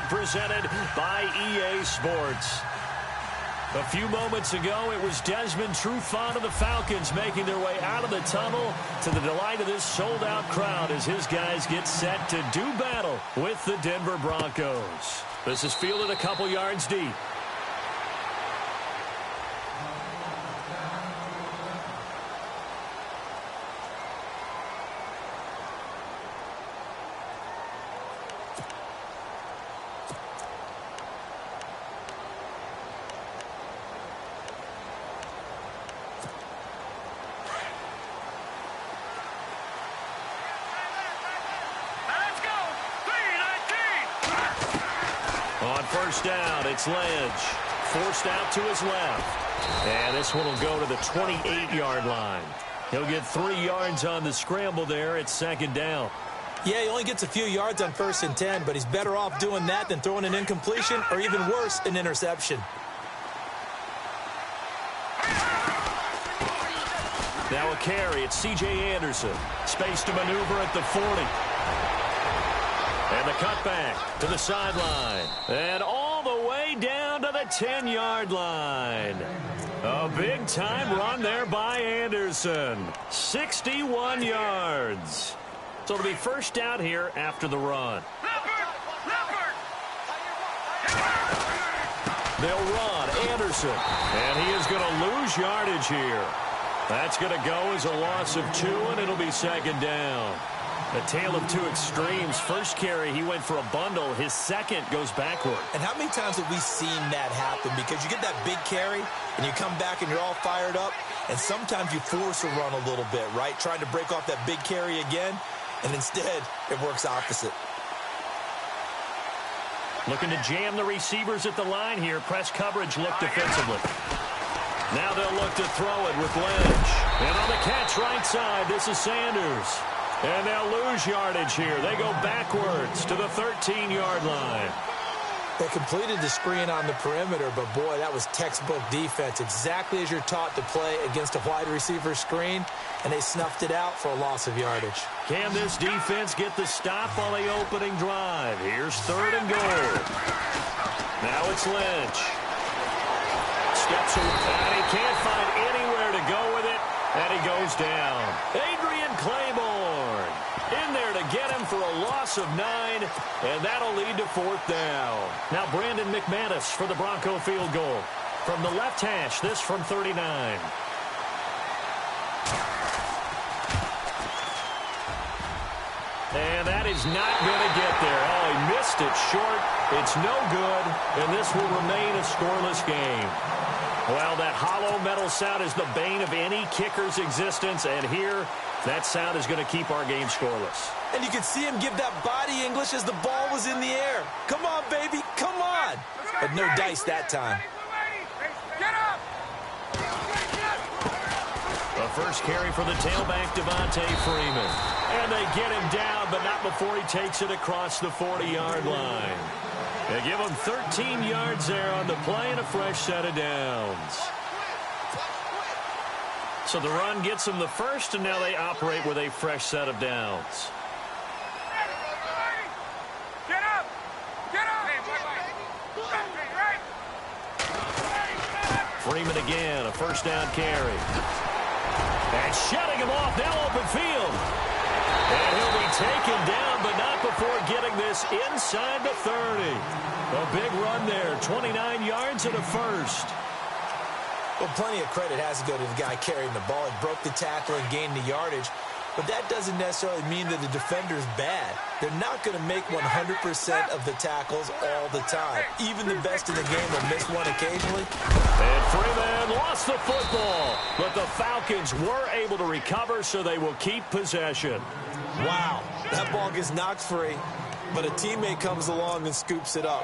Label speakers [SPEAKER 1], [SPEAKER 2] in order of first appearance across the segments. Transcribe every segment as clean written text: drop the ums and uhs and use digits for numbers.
[SPEAKER 1] presented by EA Sports. A few moments ago, it was Desmond Trufant of the Falcons making their way out of the tunnel to the delight of this sold-out crowd as his guys get set to do battle with the Denver Broncos. This is fielded a couple yards deep. On first down, it's Ledge. Forced out to his left. And this one will go to the 28-yard line. He'll get 3 yards on the scramble there at second down.
[SPEAKER 2] Yeah, he only gets a few yards on 1st and 10, but he's better off doing that than throwing an incompletion or even worse, an interception.
[SPEAKER 1] Now a carry. It's C.J. Anderson. Space to maneuver at the 40. And the cutback to the sideline. And all the way down to the 10-yard line. A big-time run there by Anderson. 61 yards. So it'll be first down here after the run. They'll run Anderson. And he is going to lose yardage here. That's going to go as a loss of 2, and it'll be second down. A tale of two extremes. First carry, he went for a bundle. His second goes backward.
[SPEAKER 2] And how many times have we seen that happen? Because you get that big carry, and you come back and you're all fired up, and sometimes you force a run a little bit, right? Trying to break off that big carry again, and instead it works opposite.
[SPEAKER 1] Looking to jam the receivers at the line here. Press coverage look defensively. Now they'll look to throw it with Ledge. And on the catch right side, this is Sanders. And they'll lose yardage here. They go backwards to the 13-yard line.
[SPEAKER 2] They completed the screen on the perimeter, but boy, that was textbook defense. Exactly as you're taught to play against a wide receiver screen, and they snuffed it out for a loss of yardage.
[SPEAKER 1] Can this defense get the stop on the opening drive? Here's 3rd and goal. Now it's Lynch. Steps away, and he can't find anywhere to go with it, and he goes down. Adrian Claiborne in there to get him for a loss of 9, and that'll lead to 4th down. Now Brandon McManus for the Bronco field goal. From the left hash, this from 39. And that is not going to get there. Oh, he missed it short. It's no good, and this will remain a scoreless game. Well, that hollow metal sound is the bane of any kicker's existence, and here, that sound is going to keep our game scoreless.
[SPEAKER 2] And you could see him give that body English as the ball was in the air. Come on, baby, come on. But no dice that time.
[SPEAKER 1] The first carry for the tailback, Devontae Freeman. And they get him down, but not before he takes it across the 40-yard line. They give him 13 yards there on the play and a fresh set of downs. So the run gets them the first, and now they operate with a fresh set of downs.
[SPEAKER 3] Get up! Get up!
[SPEAKER 1] Freeman again, a first down carry. And shutting him off, now open field. And he'll be taken down, but not before getting this inside the 30. A big run there, 29 yards and a first.
[SPEAKER 2] Well, plenty of credit has to go to the guy carrying the ball. He broke the tackle and gained the yardage. But that doesn't necessarily mean that the defender's bad. They're not going to make 100% of the tackles all the time. Even the best in the game will miss one occasionally.
[SPEAKER 1] And Freeman lost the football. But the Falcons were able to recover, so they will keep possession.
[SPEAKER 2] Wow, that ball gets knocked free, but a teammate comes along and scoops it up.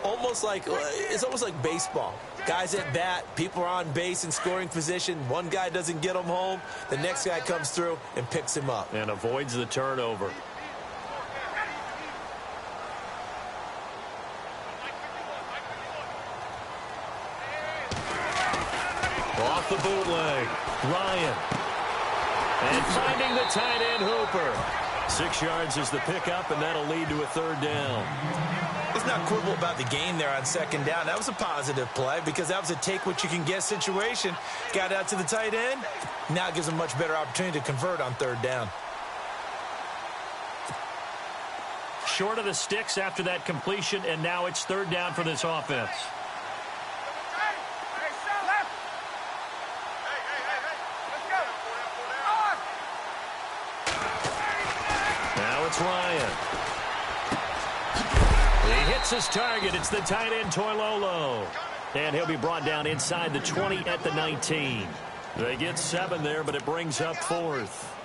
[SPEAKER 2] It's almost like baseball. Guys at bat, people are on base in scoring position. One guy doesn't get him home. The next guy comes through and picks him up.
[SPEAKER 1] And avoids the turnover. Off the bootleg, Ryan. And finding the tight end Hooper. 6 yards is the pickup, and that'll lead to a 3rd down.
[SPEAKER 2] Let's not quibble about the game there on second down. That was a positive play because that was a take-what-you-can-get situation. Got out to the tight end. Now it gives them a much better opportunity to convert on third down.
[SPEAKER 1] Short of the sticks after that completion, and now it's third down for this offense. Now it's Ryan. He hits his target. It's the tight end, Toilolo. And he'll be brought down inside the 20 at the 19. They get 7 there, but it brings up fourth.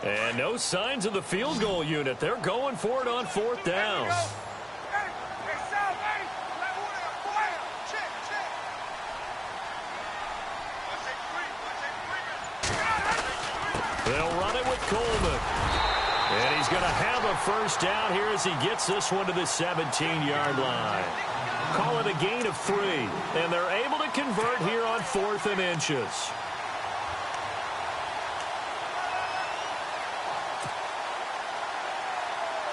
[SPEAKER 1] And no signs of the field goal unit. They're going for it on fourth down. They'll run it with Coleman. And he's going to have a first down here as he gets this one to the 17-yard line. Call it a gain of 3. And they're able to convert here on 4th and inches.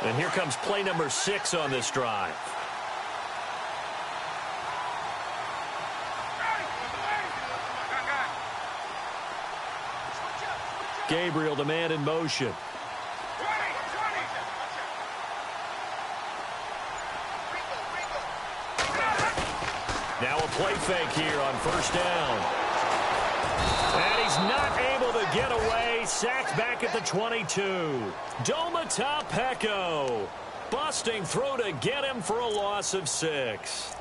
[SPEAKER 1] And here comes play number 6 on this drive. Gabriel, the man in motion. Now a play fake here on first down. And he's not able to get away. Sacked back at the 22. Domata Peko. Busting through to get him for a loss of 6.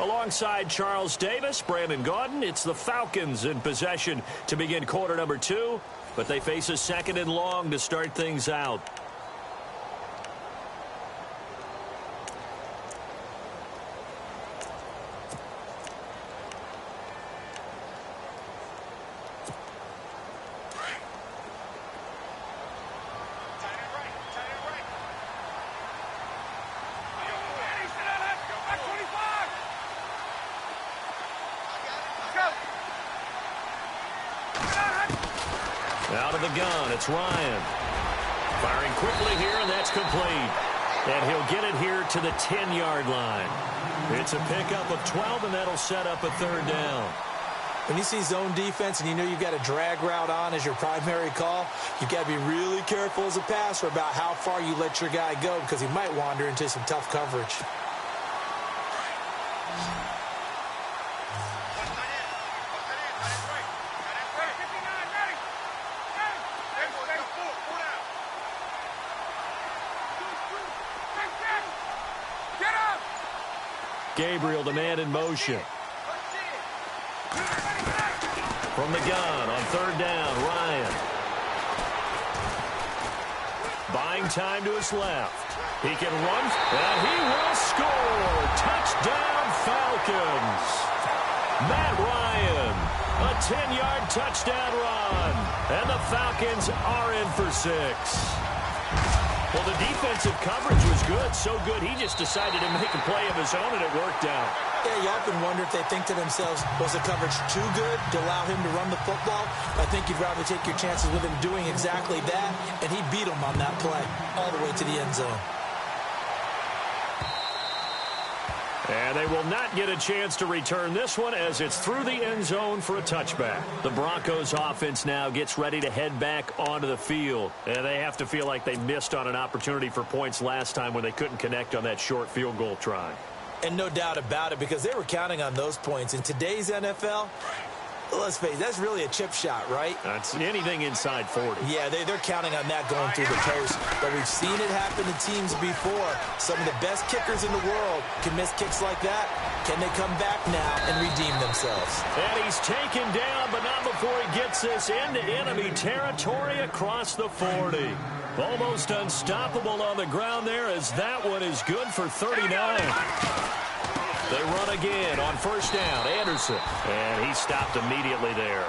[SPEAKER 1] Alongside Charles Davis, Brandon Gaudin, it's the Falcons in possession to begin quarter number 2, but they face a 2nd and long to start things out. Out of the gun, it's Ryan. Firing quickly here, and that's complete. And he'll get it here to the 10-yard line. It's a pickup of 12, and that'll set up a third down.
[SPEAKER 2] When you see zone defense and you know you've got a drag route on as your primary call, you've got to be really careful as a passer about how far you let your guy go because he might wander into some tough coverage.
[SPEAKER 1] Gabriel, the man in motion. From the gun on third down, Ryan. Buying time to his left. He can run, and he will score. Touchdown, Falcons. Matt Ryan, a 10-yard touchdown run. And the Falcons are in for 6. Well, the defensive coverage was good, so good he just decided to make a play of his own, and it worked out.
[SPEAKER 2] Yeah, you often wonder if they think to themselves, was the coverage too good to allow him to run the football? I think you'd rather take your chances with him doing exactly that, and he beat him on that play all the way to the end zone.
[SPEAKER 1] And they will not get a chance to return this one as it's through the end zone for a touchback. The Broncos offense now gets ready to head back onto the field. And they have to feel like they missed on an opportunity for points last time when they couldn't connect on that short field goal try.
[SPEAKER 2] And no doubt about it, because they were counting on those points. In today's NFL, Let's face it, that's really a chip shot, right?
[SPEAKER 1] That's anything inside 40.
[SPEAKER 2] Yeah, they're counting on that going through the post. But we've seen it happen to teams before. Some of the best kickers in the world can miss kicks like that. Can they come back now and redeem themselves?
[SPEAKER 1] And he's taken down, but not before he gets this into enemy territory across the 40. Almost unstoppable on the ground there, as that one is good for 39. They run again on first down. Anderson. And he stopped immediately there.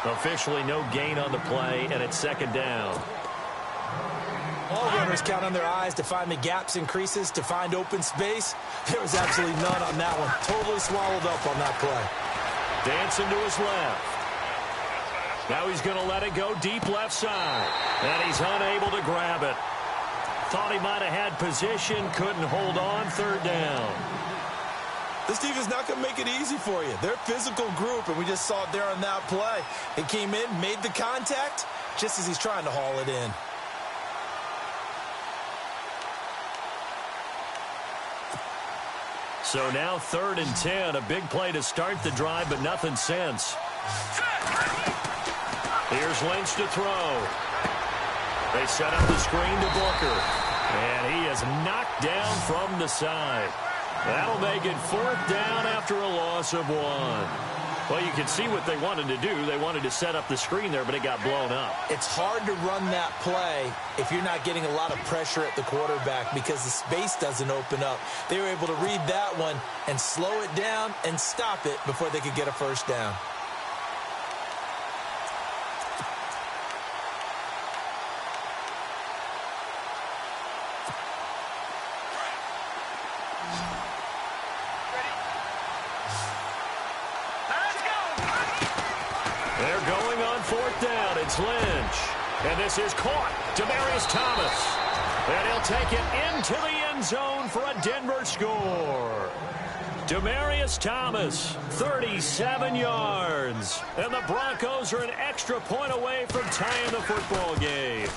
[SPEAKER 1] Officially no gain on the play, and it's second down.
[SPEAKER 2] All runners count on their eyes to find the gaps and creases, to find open space. There was absolutely none on that one. Totally swallowed up on that play.
[SPEAKER 1] Dancing to his left. Now he's going to let it go deep left side. And he's unable to grab it. Thought he might have had position, couldn't hold on, third down.
[SPEAKER 2] This team is not going to make it easy for you. They're a physical group, and we just saw it there on that play. He came in, made the contact, just as he's trying to haul it in.
[SPEAKER 1] So now 3rd and 10, a big play to start the drive, but nothing since. Here's Lynch to throw. They set up the screen to Booker, and he is knocked down from the side. That'll make it 4th down after a loss of 1. Well, you can see what they wanted to do. They wanted to set up the screen there, but it got blown up.
[SPEAKER 2] It's hard to run that play if you're not getting a lot of pressure at the quarterback because the space doesn't open up. They were able to read that one and slow it down and stop it before they could get a first down.
[SPEAKER 1] It's Lynch. And this is caught. Demaryius Thomas. And he'll take it into the end zone for a Denver score. Demaryius Thomas, 37 yards. And the Broncos are an extra point away from tying the football game.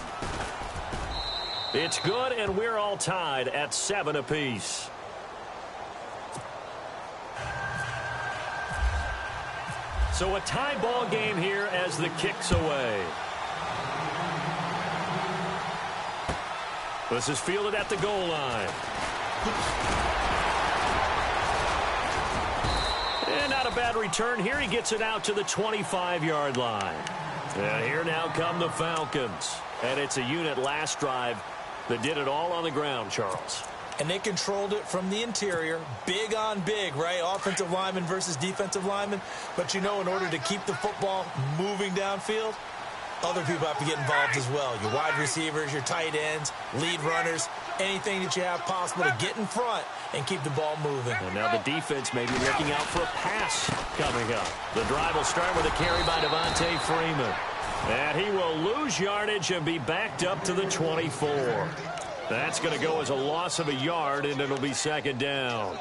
[SPEAKER 1] It's good, and we're all tied at 7 apiece. So a tie ball game here as the kick's away. This is fielded at the goal line. And not a bad return here. He gets it out to the 25-yard line. And here now come the Falcons. And it's a unit last drive that did it all on the ground, Charles.
[SPEAKER 2] And they controlled it from the interior, big on big, right? Offensive lineman versus defensive lineman. But, you know, in order to keep the football moving downfield, other people have to get involved as well. Your wide receivers, your tight ends, lead runners, anything that you have possible to get in front and keep the ball moving.
[SPEAKER 1] And now the defense may be looking out for a pass coming up. The drive will start with a carry by Devontae Freeman. And he will lose yardage and be backed up to the 24. That's going to go as a loss of a yard, and it'll be second down.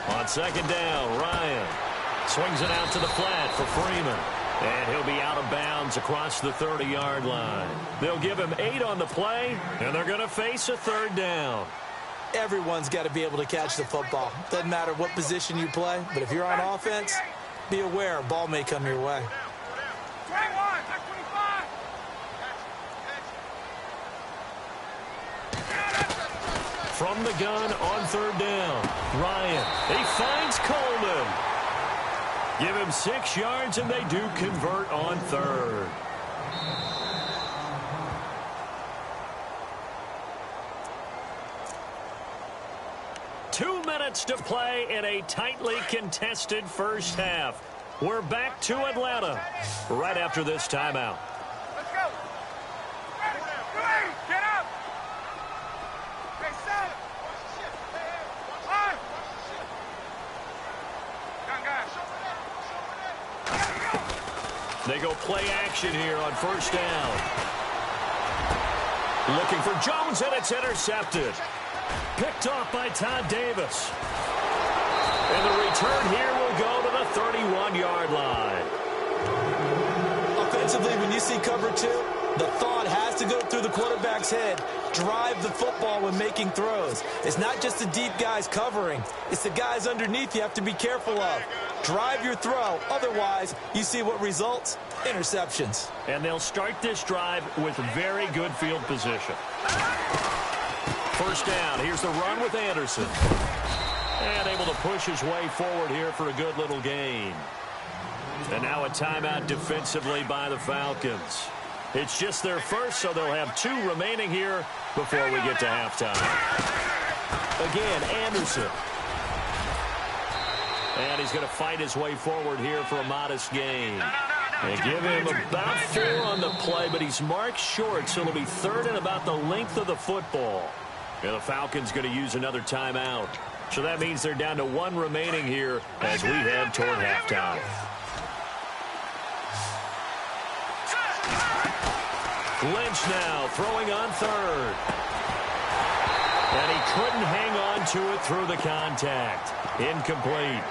[SPEAKER 1] On second down, Ryan swings it out to the flat for Freeman. And he'll be out of bounds across the 30-yard line. They'll give him 8 on the play, and they're going to face a third down.
[SPEAKER 2] Everyone's got to be able to catch the football. Doesn't matter what position you play, but if you're on offense, be aware a ball may come your way.
[SPEAKER 3] 21, 25.
[SPEAKER 1] From the gun on third down, Ryan. He finds Coleman. Give him 6 yards, and they do convert on third. Two minutes to play in a tightly contested first half. We're back to Atlanta right after this timeout.
[SPEAKER 3] Let's go. Ready. Get up. Okay, set. On. Gun, guys.
[SPEAKER 1] They go play action here on first down. Looking for Jones, and it's intercepted. Picked off by Todd Davis. And the return here will go to the 31-yard line.
[SPEAKER 2] Offensively, when you see cover two, the thought has to go through the quarterback's head. Drive the football when making throws. It's not just the deep guys covering. It's the guys underneath you have to be careful of. Drive your throw. Otherwise, you see what results? Interceptions.
[SPEAKER 1] And they'll start this drive with very good field position. First down. Here's the run with Anderson. And able to push his way forward here for a good little gain. And now a timeout defensively by the Falcons. It's just their first, so they'll have 2 remaining here before we get to halftime. Again, Anderson. And he's going to fight his way forward here for a modest gain. They give him about 4 on the play, but he's marked short, so it'll be 3rd and about the length of the football. And the Falcons going to use another timeout. So that means they're down to 1 remaining here as we head toward halftime. Lynch now throwing on 3rd. And he couldn't hang on to it through the contact. Incomplete.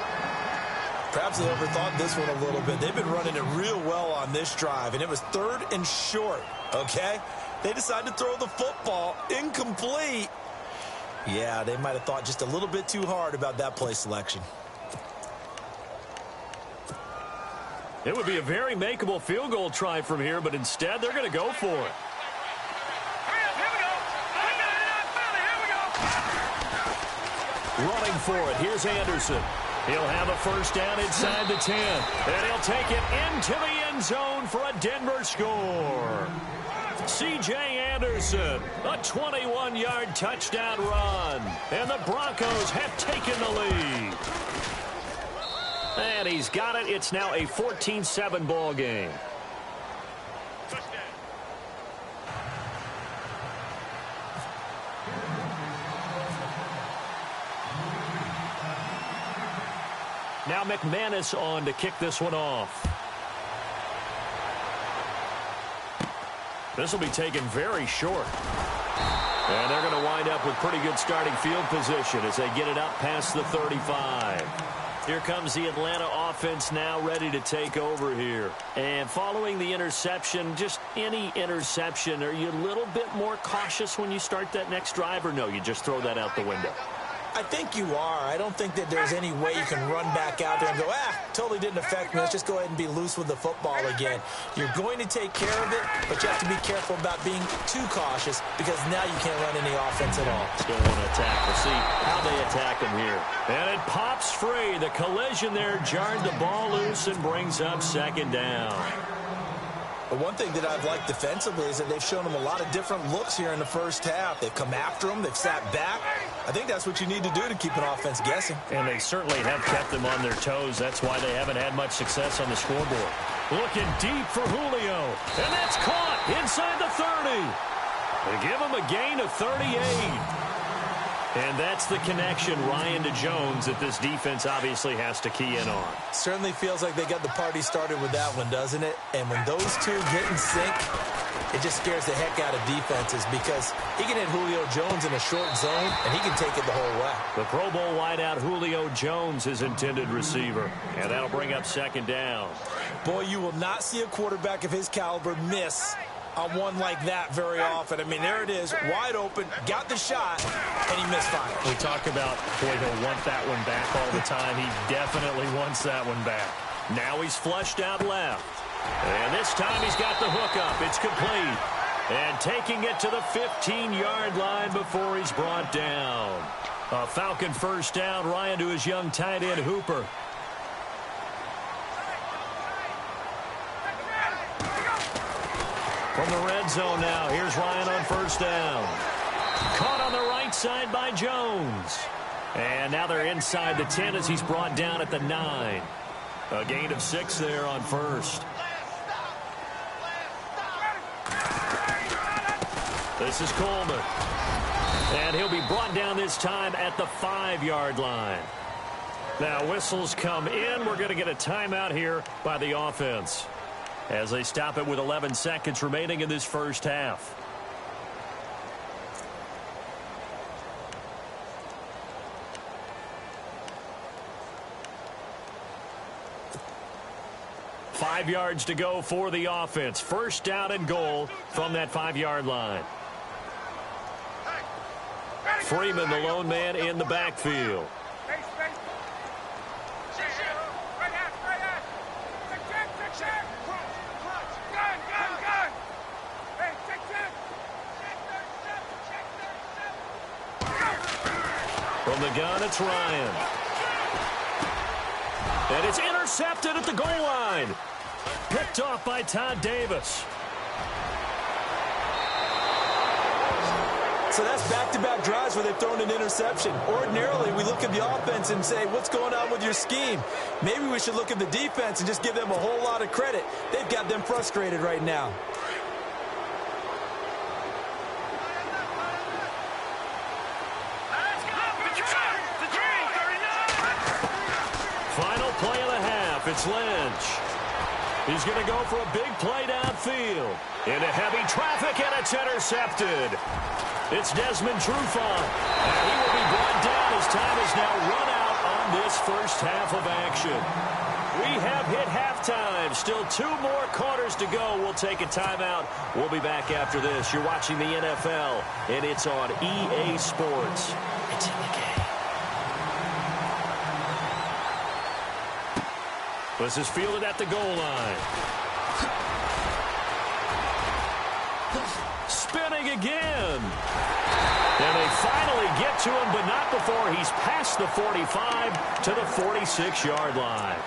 [SPEAKER 2] Perhaps they overthought this one a little bit. They've been running it real well on this drive, and it was 3rd and short, okay? They decided to throw the football incomplete. Yeah, they might have thought just a little bit too hard about that play selection.
[SPEAKER 1] It would be a very makeable field goal try from here, but instead they're going to go for it. Running for it. Here's Anderson. He'll have a first down inside the 10. And he'll take it into the end zone for a Denver score. C.J. Anderson, a 21-yard touchdown run. And the Broncos have taken the lead. And he's got it. It's now a 14-7 ball game. Now McManus on to kick this one off. This will be taken very short. And they're going to wind up with pretty good starting field position as they get it up past the 35. Here comes the Atlanta offense now ready to take over here. And following the interception, just any interception, are you a little bit more cautious when you start that next drive, or no, you just throw that out the window?
[SPEAKER 2] I think you are. I don't think that there's any way you can run back out there and go, totally didn't affect me. Let's just go ahead and be loose with the football again. You're going to take care of it, but you have to be careful about being too cautious because now you can't run any offense at all.
[SPEAKER 1] Still want to attack. We'll see how they attack him here. And it pops free. The collision there jarred the ball loose and brings up 2nd down.
[SPEAKER 2] But one thing that I've liked defensively is that they've shown them a lot of different looks here in the first half. They've come after them. They've sat back. I think that's what you need to do to keep an offense guessing.
[SPEAKER 1] And they certainly have kept them on their toes. That's why they haven't had much success on the scoreboard. Looking deep for Julio. And that's caught inside the 30. They give him a gain of 38. And that's the connection, Ryan, to Jones, that this defense obviously has to key in on.
[SPEAKER 2] Certainly feels like they got the party started with that one, doesn't it? And when those two get in sync, it just scares the heck out of defenses because he can hit Julio Jones in a short zone, and he can take it the whole way.
[SPEAKER 1] The Pro Bowl wideout Julio Jones, his intended receiver. And that'll bring up 2nd down.
[SPEAKER 2] Boy, you will not see a quarterback of his caliber miss on one like that very often. I mean, there it is, wide open, got the shot, and he misfired.
[SPEAKER 1] We talk about, boy, he'll want that one back all the time. He definitely wants that one back. Now he's flushed out left. And this time he's got the hook up. It's complete. And taking it to the 15-yard line before he's brought down. A Falcon first down, Ryan, to his young tight end, Hooper. From the red zone now, here's Ryan on first down. Caught on the right side by Jones. And now they're inside the 10 as he's brought down at the 9. A gain of 6 there on first. This is Coleman. And he'll be brought down this time at the 5-yard line. Now whistles come in. We're going to get a timeout here by the offense as they stop it with 11 seconds remaining in this first half. 5 yards to go for the offense. First down and goal from that 5-yard line. Freeman, the lone man in the backfield. From the gun, it's Ryan. And it's intercepted at the goal line. Picked off by Todd Davis.
[SPEAKER 2] So that's back-to-back drives where they've thrown an interception. Ordinarily, we look at the offense and say, what's going on with your scheme? Maybe we should look at the defense and just give them a whole lot of credit. They've got them frustrated right now.
[SPEAKER 1] Final play of the half. It's Lynch. He's going to go for a big play downfield. Into heavy traffic, and it's intercepted. It's Desmond Trufant. And he will be brought down as time is now run out on this first half of action. We have hit halftime. Still 2 more quarters to go. We'll take a timeout. We'll be back after this. You're watching the NFL, and it's on EA Sports. It's in the game. This is fielded at the goal line. Spinning again. And they finally get to him, but not before he's past the 45 to the 46-yard line.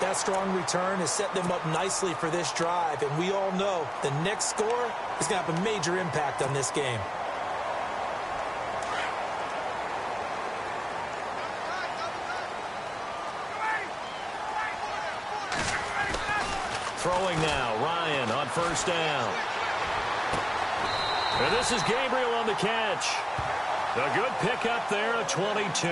[SPEAKER 2] That strong return has set them up nicely for this drive, and we all know the next score is going to have a major impact on this game.
[SPEAKER 1] Throwing now, Ryan on first down. And this is Gabriel on the catch. A good pickup there at 22.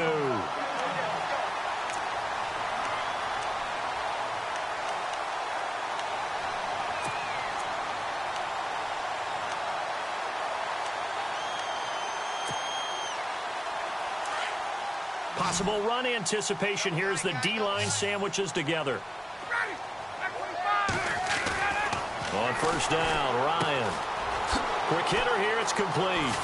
[SPEAKER 1] Possible run anticipation here as the D-line sandwiches together. On first down, Ryan. Quick hitter here, it's complete.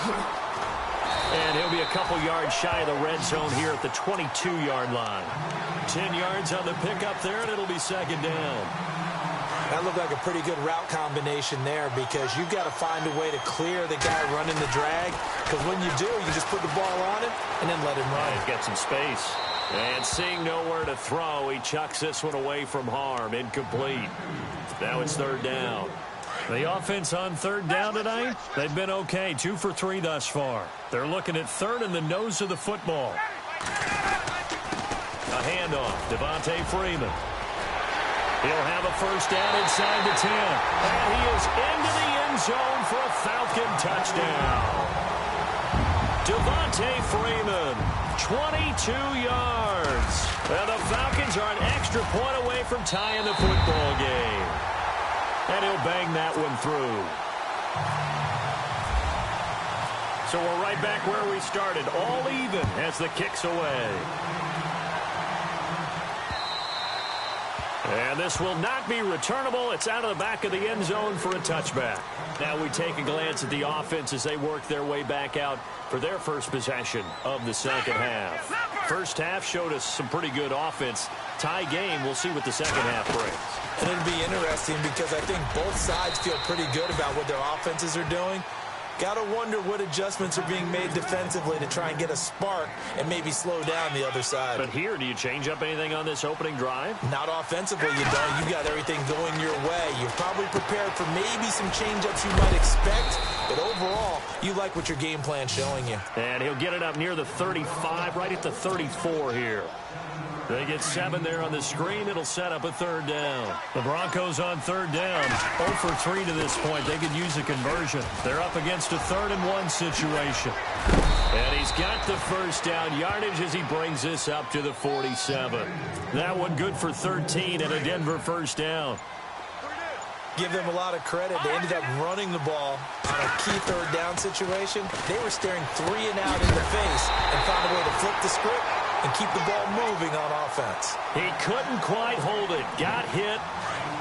[SPEAKER 1] And he'll be a couple yards shy of the red zone here at the 22-yard line. 10 yards on the pickup there, and it'll be second down.
[SPEAKER 2] That looked like a pretty good route combination there because you've got to find a way to clear the guy running the drag. Because when you do, you just put the ball on him and then let him run.
[SPEAKER 1] He's got some space. And seeing nowhere to throw, he chucks this one away from harm. Incomplete. Now it's third down. The offense on third down tonight, they've been okay. 2 for 3 thus far. They're looking at third in the nose of the football. A handoff, Devontae Freeman. He'll have a first down inside the 10. And he is into the end zone for a Falcon touchdown. Devontae Freeman, 22 yards. And the Falcons are an extra point away from tying the football game. And he'll bang that one through. So we're right back where we started, all even as the kick's away. And this will not be returnable. It's out of the back of the end zone for a touchback. Now we take a glance at the offense as they work their way back out for their first possession of the second half. First half showed us some pretty good offense. Tie game, we'll see what the second half brings.
[SPEAKER 2] And it'll be interesting because I think both sides feel pretty good about what their offenses are doing. Got to wonder what adjustments are being made defensively to try and get a spark and maybe slow down the other side.
[SPEAKER 1] But here, do you change up anything on this opening drive?
[SPEAKER 2] Not offensively, you don't. You got everything going your way. You're probably prepared for maybe some change-ups you might expect, but overall, you like what your game plan's showing you.
[SPEAKER 1] And he'll get it up near the 35, right at the 34 here. They get 7 there on the screen. It'll set up a third down. The Broncos on third down. 0 for 3 to this point. They could use a conversion. They're up against a 3rd and 1 situation. And he's got the first down yardage as he brings this up to the 47. That one good for 13 and a Denver first down.
[SPEAKER 2] Give them a lot of credit. They ended up running the ball on a key third down situation. They were staring 3 and out in the face and found a way to flip the script and keep the ball moving on offense.
[SPEAKER 1] He couldn't quite hold it. Got hit.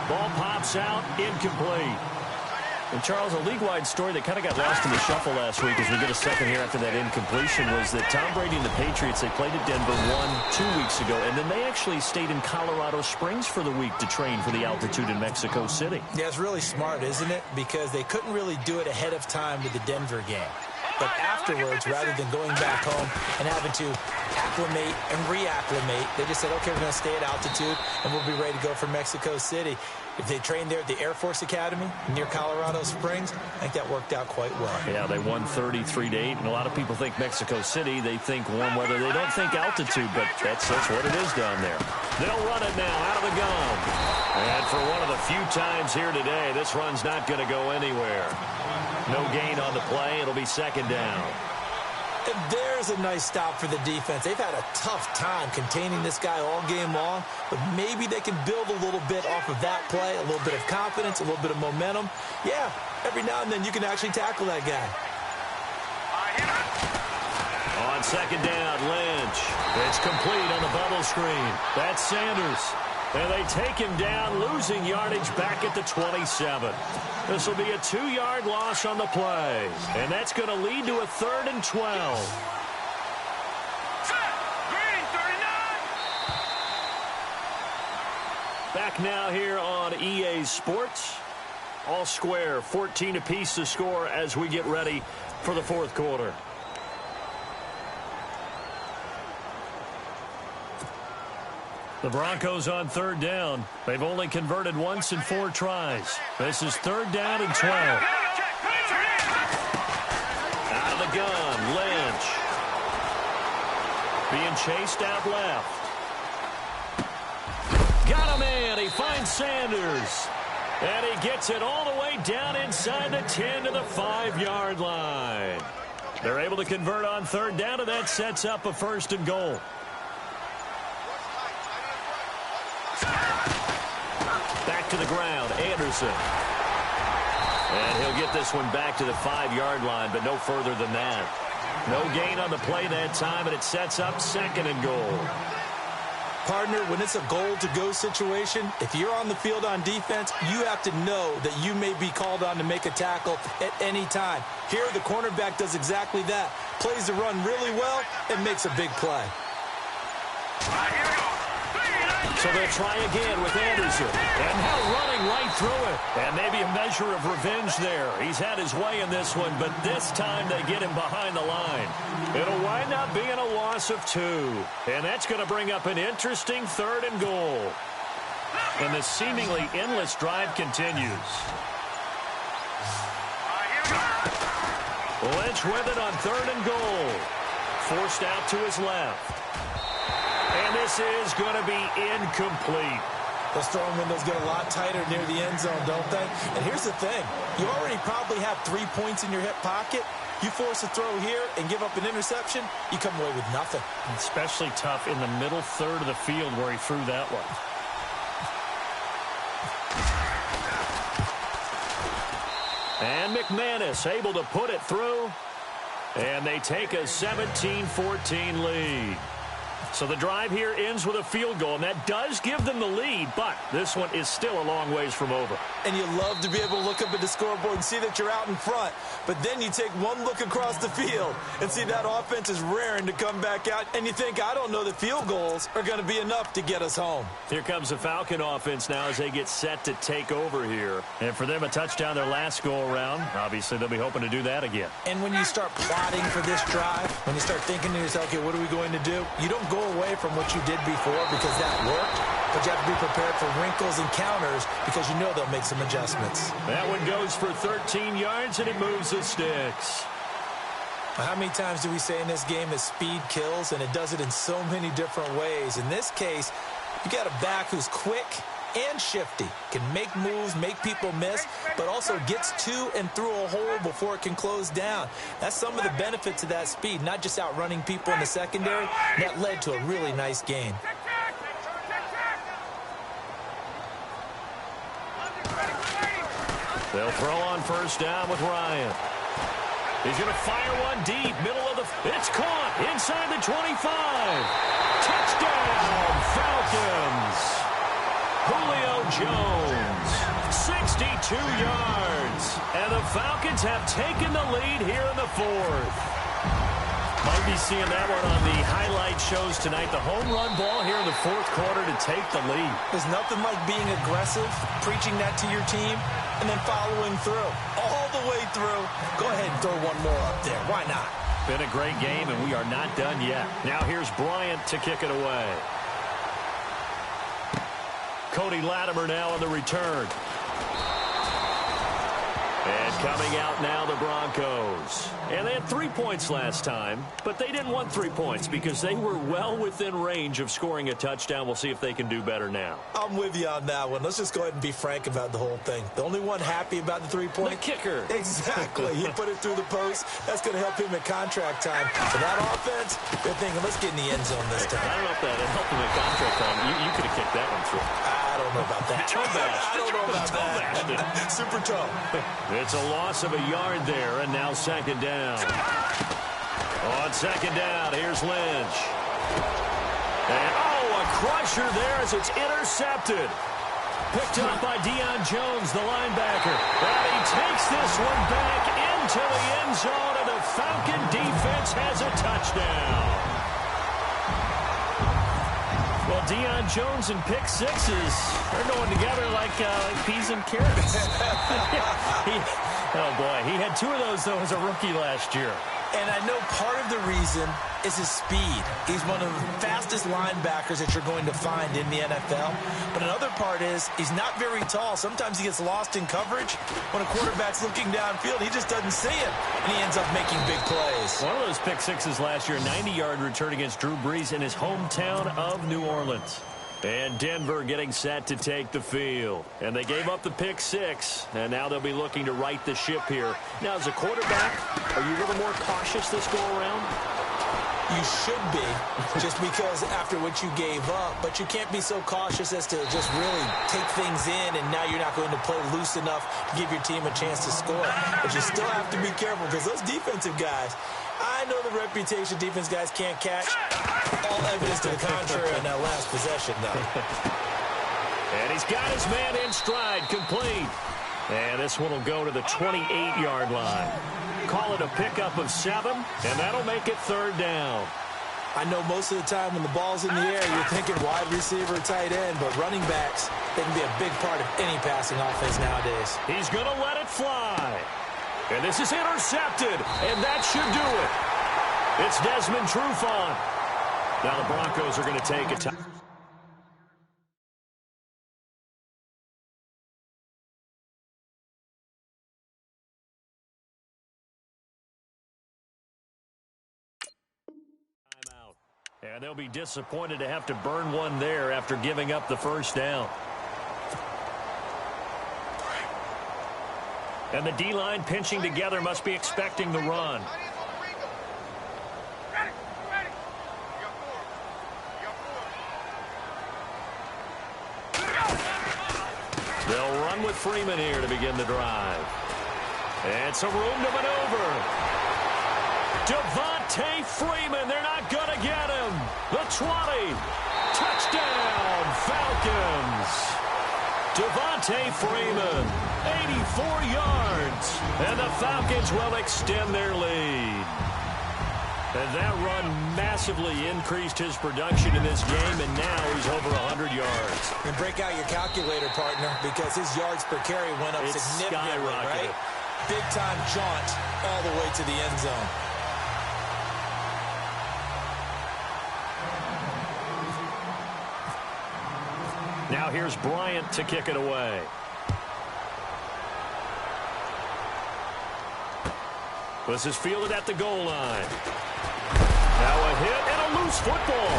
[SPEAKER 1] Ball pops out. Incomplete. And, Charles, a league-wide story that kind of got lost in the shuffle last week as we get a second here after that incompletion was that Tom Brady and the Patriots, they played at Denver 2 weeks ago, and then they actually stayed in Colorado Springs for the week to train for the altitude in Mexico City.
[SPEAKER 2] Yeah, it's really smart, isn't it? Because they couldn't really do it ahead of time with the Denver game. But afterwards, rather than going back home and having to acclimate and reacclimate, they just said, okay, we're going to stay at altitude, and we'll be ready to go for Mexico City. If they trained there at the Air Force Academy near Colorado Springs, I think that worked out quite well.
[SPEAKER 1] Yeah, they won 33-8, and a lot of people think Mexico City. They think warm weather. They don't think altitude, but that's what it is down there. They'll run it now out of the gun. And for one of the few times here today, this run's not going to go anywhere. No gain on the play. It'll be second down.
[SPEAKER 2] And there's a nice stop for the defense. They've had a tough time containing this guy all game long, but maybe they can build a little bit off of that play, a little bit of confidence, a little bit of momentum. Yeah, every now and then you can actually tackle that guy.
[SPEAKER 1] On second down, Lynch. It's complete on the bubble screen. That's Sanders. And they take him down, losing yardage back at the 27. This will be a 2-yard loss on the play. And that's going to lead to a 3rd and 12. Back now here on EA Sports. All square, 14 apiece to score as we get ready for the fourth quarter. The Broncos on 3rd down. They've only converted once in 4 tries. This is 3rd down and 12. Out of the gun, Lynch. Being chased out left. Got him in. He finds Sanders. And he gets it all the way down inside the 10 to the 5-yard line. They're able to convert on 3rd down, and that sets up a 1st and goal. Back to the ground, Anderson. And he'll get this one back to the 5-yard line, but no further than that. No gain on the play that time, and it sets up 2nd and goal.
[SPEAKER 2] Partner, when it's a goal-to-go situation, if you're on the field on defense, you have to know that you may be called on to make a tackle at any time. Here, the cornerback does exactly that. Plays the run really well and makes a big play.
[SPEAKER 1] So they'll try again with Anderson. And now running right through it. And maybe a measure of revenge there. He's had his way in this one, but this time they get him behind the line. It'll wind up being a loss of 2. And that's going to bring up an interesting 3rd and goal. And the seemingly endless drive continues. Lynch with it on 3rd and goal. Forced out to his left. And this is going to be incomplete.
[SPEAKER 2] Those throwing windows get a lot tighter near the end zone, don't they? And here's the thing. You already probably have 3 points in your hip pocket. You force a throw here and give up an interception, you come away with nothing.
[SPEAKER 1] Especially tough in the middle 3rd of the field where he threw that one. And McManus able to put it through. And they take a 17-14 lead. So the drive here ends with a field goal, and that does give them the lead, but this one is still a long ways from over.
[SPEAKER 2] And you love to be able to look up at the scoreboard and see that you're out in front, but then you take one look across the field and see that offense is raring to come back out, and you think, I don't know that field goals are going to be enough to get us home.
[SPEAKER 1] Here comes the Falcon offense now as they get set to take over here. And for them, a touchdown their last go-around. Obviously, they'll be hoping to do that again.
[SPEAKER 2] And when you start plotting for this drive, when you start thinking to yourself, okay, what are we going to do? You don't go away from what you did before because that worked, but you have to be prepared for wrinkles and counters because you know they'll make some adjustments.
[SPEAKER 1] That one goes for 13 yards, and it moves the sticks.
[SPEAKER 2] How many times do we say in this game that speed kills, and it does it in so many different ways? In this case, you got a back who's quick and shifty, can make moves, make people miss, but also gets to and through a hole before it can close down. That's some of the benefits of that speed, not just outrunning people in the secondary. That led to a really nice gain.
[SPEAKER 1] They'll throw on first down with Ryan. He's going to fire one deep, middle of the... It's caught inside the 25. Touchdown, Falcons. Julio Jones, 62 yards. And the Falcons have taken the lead here in the fourth. Might be seeing that one on the highlight shows tonight. The home run ball here in the fourth quarter to take the lead.
[SPEAKER 2] There's nothing like being aggressive, preaching that to your team, and then following through. All the way through. Go ahead and throw one more up there. Why not?
[SPEAKER 1] Been a great game, and we are not done yet. Now here's Bryant to kick it away. Cody Latimer now on the return. And coming out now, the Broncos. And they had 3 points last time, but they didn't want 3 points because they were well within range of scoring a touchdown. We'll see if they can do better now.
[SPEAKER 2] I'm with you on that one. Let's just go ahead and be frank about the whole thing. The only one happy about the 3-point?
[SPEAKER 1] The kicker.
[SPEAKER 2] Exactly. He put it through the post. That's going to help him at contract time. For that offense, they're thinking, let's get in the end zone this time.
[SPEAKER 1] I don't know if that helped him at contract time. You could have kicked that one through.
[SPEAKER 2] I don't know about that. I don't know about that. Super toe.
[SPEAKER 1] It's a loss of a yard there, and now second down. On second down, here's Lynch. And, a crusher there as it's intercepted. Picked up by Deion Jones, the linebacker. And he takes this one back into the end zone, and the Falcon defense has a touchdown. Well, Deion Jones and pick sixes, they're going together like peas and carrots. Oh, boy. He had 2 of those, though, as a rookie last year.
[SPEAKER 2] And I know part of the reason is his speed. He's one of the fastest linebackers that you're going to find in the NFL. But another part is he's not very tall. Sometimes he gets lost in coverage. When a quarterback's looking downfield, he just doesn't see it. And he ends up making big plays.
[SPEAKER 1] One of those pick sixes last year, 90-yard return against Drew Brees in his hometown of New Orleans. And Denver getting set to take the field. And they gave up the pick 6, and now they'll be looking to right the ship here. Now, as a quarterback, are you a little more cautious this go-around?
[SPEAKER 2] You should be, just because after what you gave up. But you can't be so cautious as to just really take things in, and now you're not going to play loose enough to give your team a chance to score. But you still have to be careful, because those defensive guys, I know the reputation defense guys can't catch. All evidence to the contrary on that last possession, though.
[SPEAKER 1] And he's got his man in stride, complete. And this one will go to the 28-yard line. Call it a pickup of 7, and that'll make it third down.
[SPEAKER 2] I know most of the time when the ball's in the air, you're thinking wide receiver, tight end, but running backs, they can be a big part of any passing offense nowadays.
[SPEAKER 1] He's going to let it fly. And this is intercepted, and that should do it. It's Desmond Trufant. Now the Broncos are going to take a time. And they'll be disappointed to have to burn one there after giving up the first down. And the D-line pinching together must be expecting the run. They'll run with Freeman here to begin the drive. And some room to maneuver. Devontae Freeman, they're not going to get him. The 20. Touchdown, Falcons. Devontae Freeman, 84 yards. And the Falcons will extend their lead. And that run massively increased his production in this game, and now he's over 100 yards.
[SPEAKER 2] And break out your calculator, partner, because his yards per carry went up significantly, right? Big-time jaunt all the way to the end zone.
[SPEAKER 1] Now here's Bryant to kick it away. This is fielded at the goal line. Now a hit and a loose football.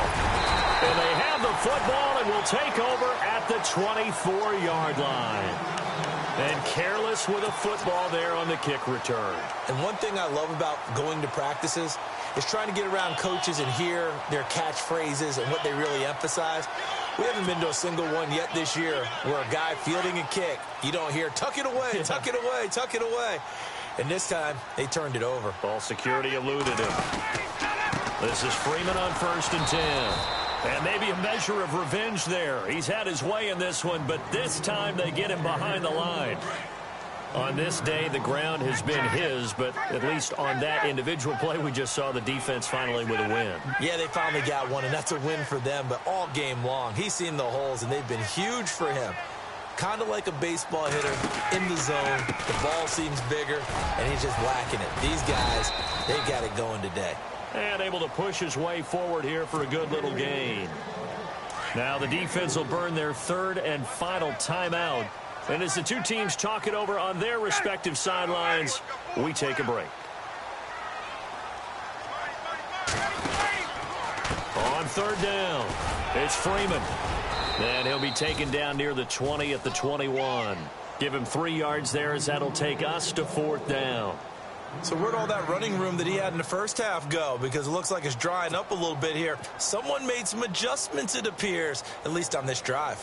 [SPEAKER 1] And they have the football and will take over at the 24-yard line. And careless with a football there on the kick return.
[SPEAKER 2] And one thing I love about going to practices is trying to get around coaches and hear their catchphrases and what they really emphasize. We haven't been to a single one yet this year where a guy fielding a kick, you don't hear, tuck it away, tuck it away, tuck it away. and this time they turned it over.
[SPEAKER 1] Ball security eluded him. This is Freeman on 1st and 10. And maybe a measure of revenge there. He's had his way in this one, but this time they get him behind the line. On this day, the ground has been his, but at least on that individual play, we just saw the defense finally with a win.
[SPEAKER 2] Yeah, they finally got one, and that's a win for them, but all game long, he's seen the holes, and they've been huge for him. Kind of like a baseball hitter in the zone. The ball seems bigger, and he's just whacking it. These guys, they got it going today.
[SPEAKER 1] And able to push his way forward here for a good little gain. Now the defense will burn their 3rd and final timeout. And as the two teams talk it over on their respective sidelines, we take a break. On 3rd down, it's Freeman. And he'll be taken down near the 20 at the 21. Give him 3 yards there as that'll take us to 4th down.
[SPEAKER 2] So where'd all that running room that he had in the first half go? Because it looks like it's drying up a little bit here. Someone made some adjustments, it appears, at least on this drive.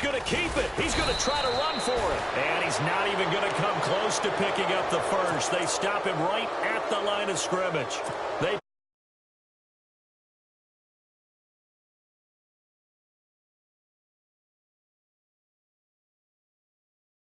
[SPEAKER 1] Going to keep it. He's going to try to run for it. And he's not even going to come close to picking up the first. They stop him right at the line of scrimmage. They